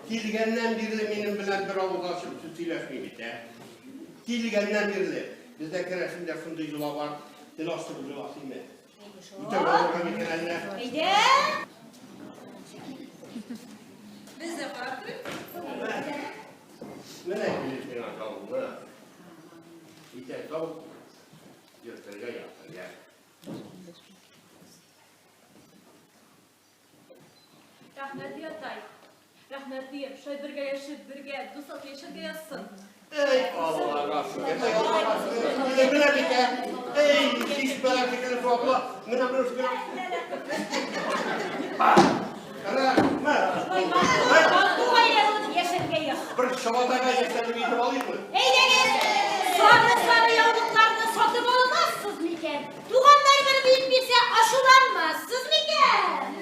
Kilgenden birli benim bilen bir avukatım tütüleşmeydi de. Kilgenden birli. Bizde keresimde fındıcılar var. Dilastırıcı vasıyım ben. Bütün avukatı gelenler. Haydi. Biz de farklı. Ne bilirsin akavuk ne? İşte tavuk yırtırga yaptın ya. Rahmetli atay. Rahmetliyim. Şöyle birge yaşayıp birge, dusat yaşayıp yazsın. Ey Allah razı olsun. Bile bir de. Ey iş böyle fikrini sokla. Mına bir üstüne. Ana, Bu bayramın yaşayıp yazsın. bir şabataga yaşarım itib alayım mı? Sarı yavrularını satıp olmazsınız miken? Tuğanlar bir bilmese aşılanmazsınız miken?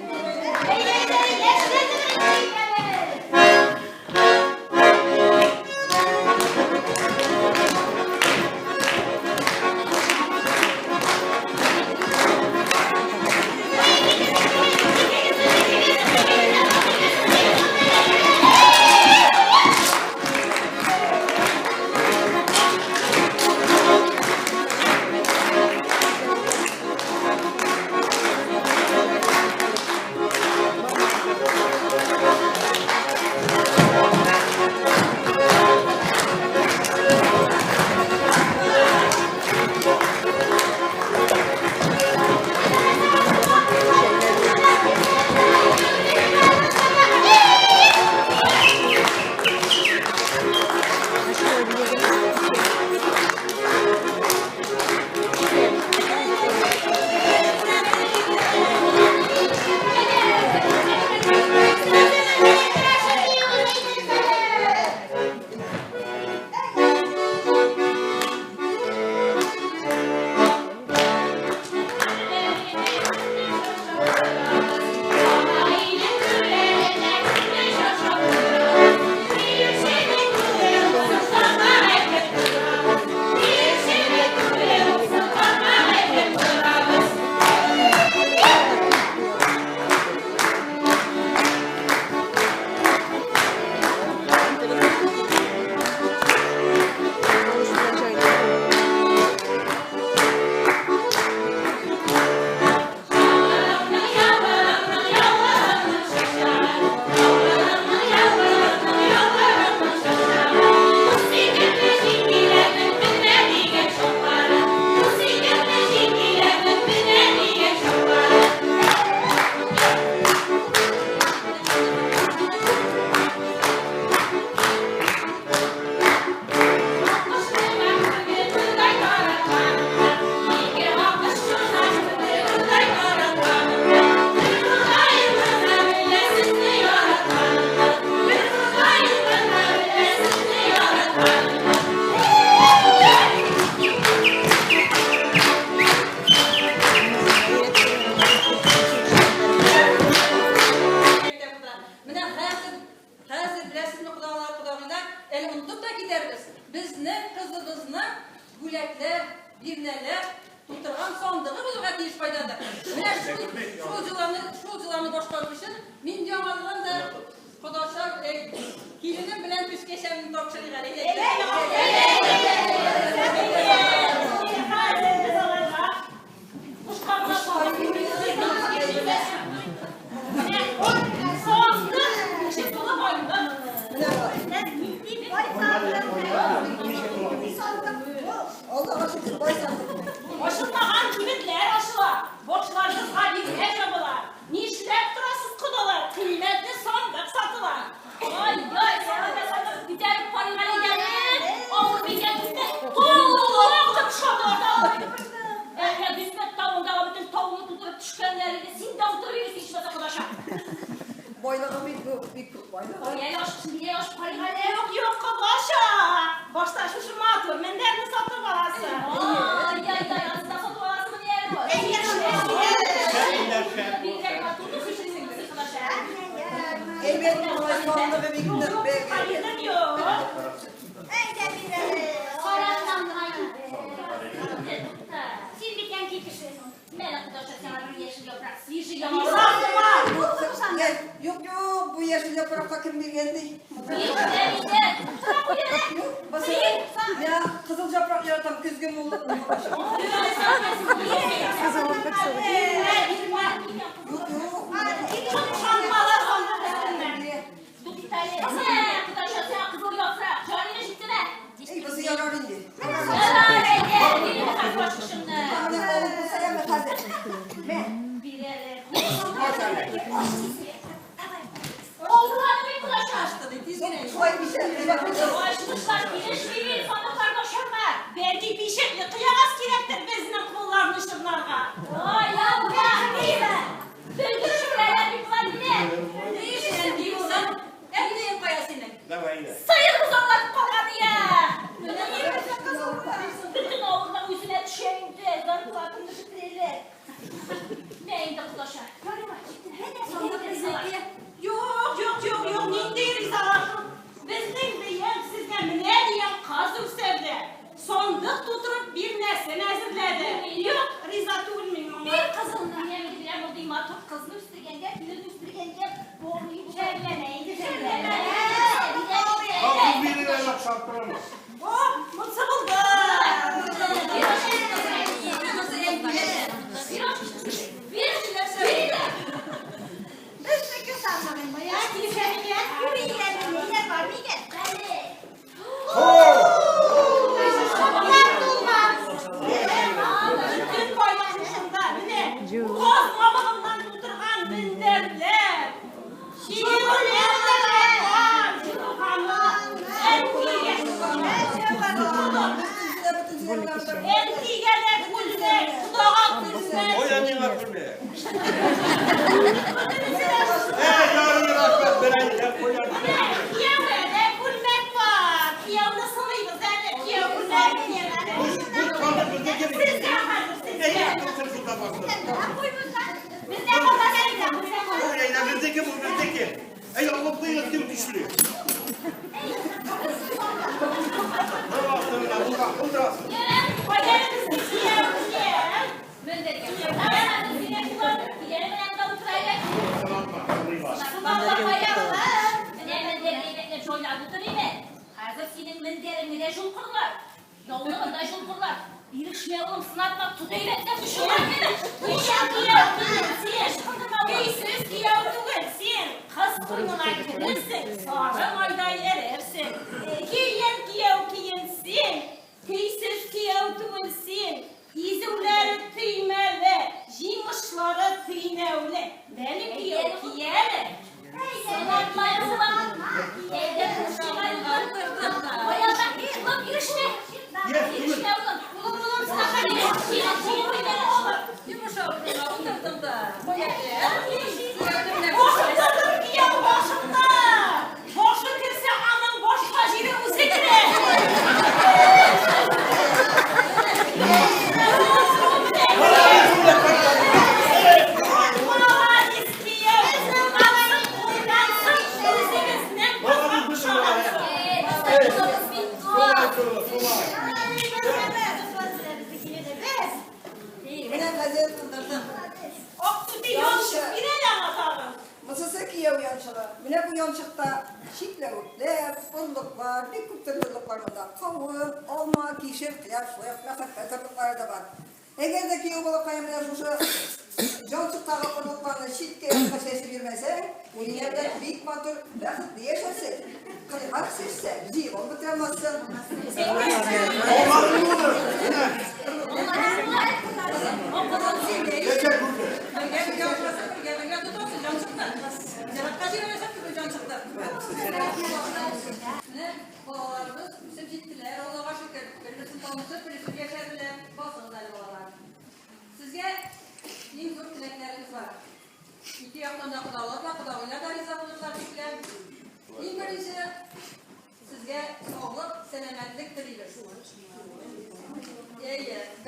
Eğlenceleri yaşladınız miken? Aşılmagan kimitler aşıla. Boşlarınız haliniz hecabalar. Nişlep durasız kudalar. Kıymetli sandık satılar. Ay sana bir tane parayla gelin. Olur bir gelin de. Oğlum şadarda. Eğer hizmet tavuğunda bütün tavuğunu tutup düşkenlerini sindan duruyoruz işmez arkadaşlar. Boylağı bir boylağı. O yaş parayla yok arkadaşlar. Başta şu matır. Menden de satın alasın. Ay aslında satın alasın diyelim var. Bir reklam tutup sıçrayın arkadaşlar. Evet, boylağı ve bir de. Hayırdır yok. Siz bir kendi kişisiniz. Ben arkadaşlar sana bir yeşil yaprak. Свежий я Yok yok bu yeşil yaprakta kim bilgendi? Ya kızıl yaprak yaratan küzgün olur. Yok yok. Ey bizi yarar indi. Koy bir şey. Belki bir şey kıyamaz kirektir bezine kullanmış şunlarga. Ay ya bu ne değil mi? Döndür şuraya bir kullanın. Ne işin diyorsun? Hep neyin payasını? Давай, Ина. Sayın uzanlar palanı ya. Bütün oğullar yüzüne düşeyim de. Zarı kulakını bitirirler. Neyinde kulaşar? Görün bak. Yok. Neydi rizalarım? Bizden de yem sizden ne diyen kazım sevdi. Sonluk tuturup bir nesne nezirledi. Yok riza tulmuyor. Bir kızın yemin edilen o değil mi? Top kızını üstürgence, filin üstürgence, boğuluyu çevlemeyi, Kalkın birini bak şartlarına. Oh mutlu buldu. Bütün koymamışında ne? Koz babalından tuturgan binderler. Şiirlerler var. Entigeler kulübe, kudağa kulübe. Oyanın akıllı. Evet, yarın yıraklar. Ben koyarım. Kiyevlerde kulübek var. Kiyevli sınıydı zerre. Kiyev kulübek. Bu kaldı bizdeki mi? Siz de hazır, siz de. Ey, sırtında bastı. Biz de bakalım. Öyle, bizdeki bu, bizdeki. Ey Allah bu yıl kim düşürüyor? Ne bastın lan? Bu bak, bu durasın. Koyarız biz kiyev. Tamam bak, burayı bak. İzimleri tüymeli, jimışları tüynevli. Benim kiyev kiyev. Boşu kirse anın boşka jiri uzekire. Mine gazet kıldırdım. Masası ki yav yançılar. Mine bu yançıkta şikler, fındıklar, bir kuptırlıklar var. Kavun, olma, kişir, kıyar, soyak, nasak, katırlıklar da var. Eğer de ki yobalı kaymına şu yançıkta fındıklarını şikke kaşesi bilmese, bu yerde büyük matır, rahat diye şası. Hak sesse, civan bitiremezsin. Olmadı mı olur? Geçer burada. Balalarımız bizim gittiler, Allah'a şükür. Benim tanıdık birisi geçerdiler, basınlar balalar. Sizge en çok dileklerimiz var. İki yaktan da kudağıyla da riza bulurlar bizler. En birisi sizge sağlık, selametlik dileyilir.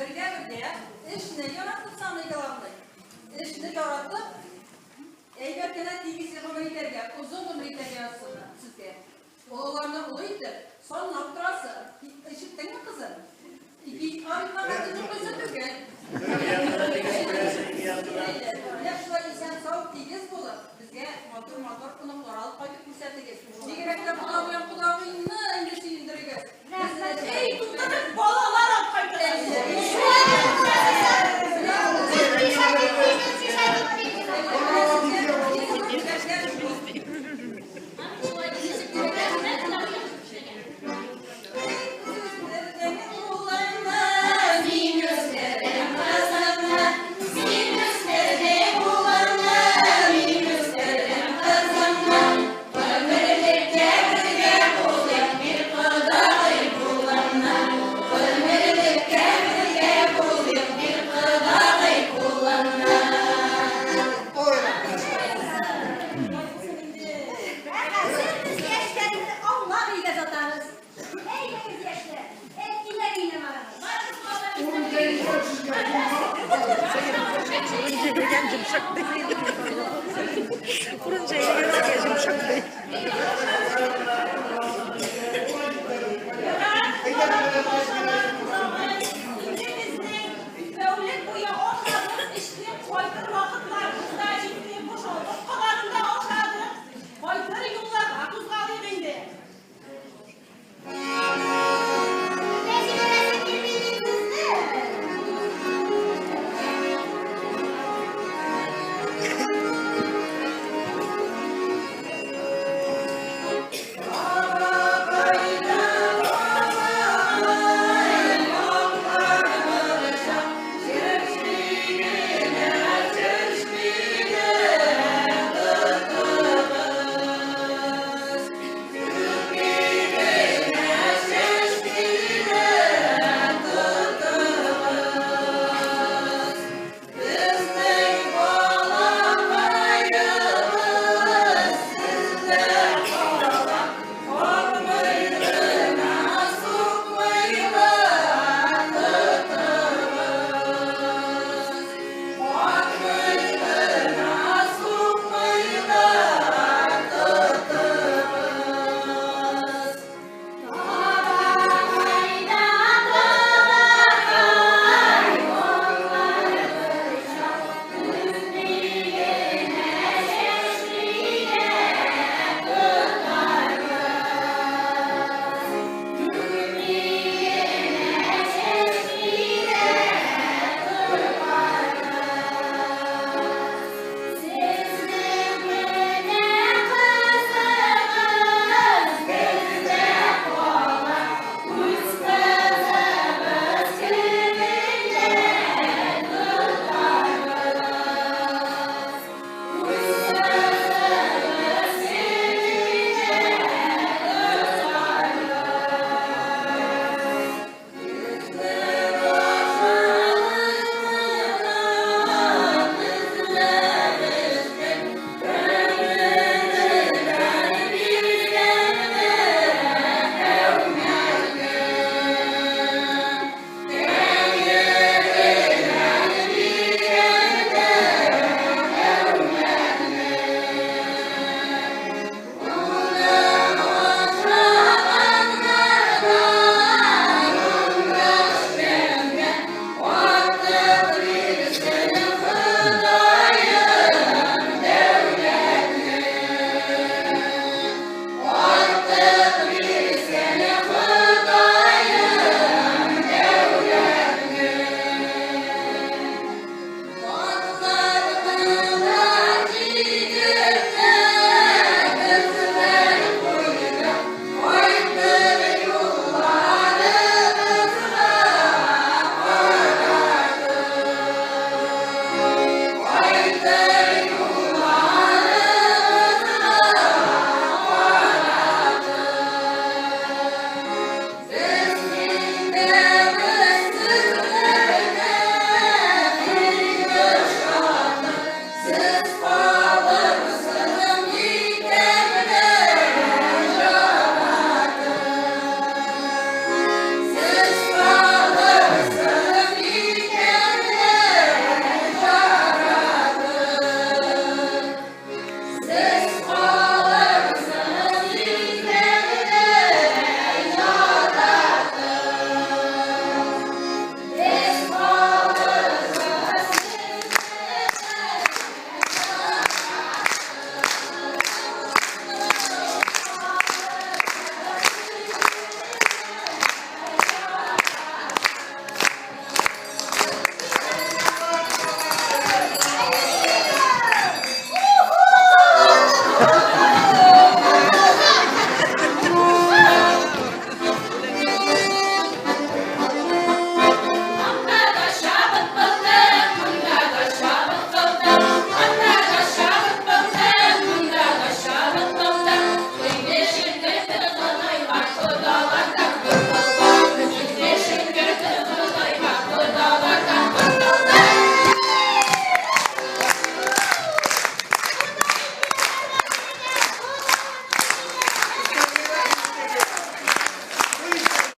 Birge işini yaratıp sanıyıqalarını. İşini yaratıp